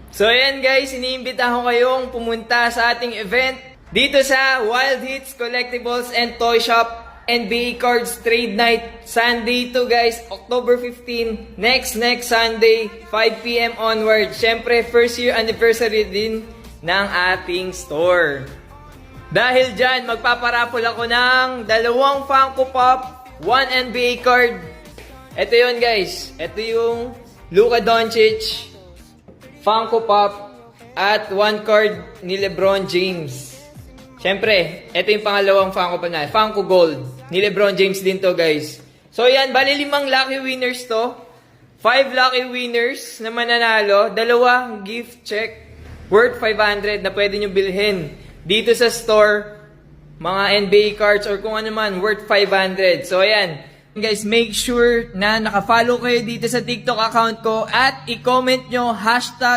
So ayan guys, iniimbitahan ko kayong pumunta sa ating event dito sa Wild Hits Collectibles and Toy Shop NBA Cards Trade Night. Sunday to guys, October 15, next Sunday, 5 PM onward. Syempre, first year anniversary din ng ating store. Dahil dyan, magpaparapol ako ng 2 Funko Pop, 1 NBA card. Ito yun guys, ito yung Luka Doncic Funko Pop at 1 card ni LeBron James. Siyempre, ito yung pangalawang Funko Pop na, Funko Gold ni LeBron James din to guys. So yan, bali 5 lucky winners to. 5 lucky winners na mananalo. 2 gift check worth 500 na pwede nyo bilhin dito sa store. Mga NBA cards or kung ano man worth 500. So ayan, guys, make sure na nakafollow kayo dito sa TikTok account ko at i-comment nyo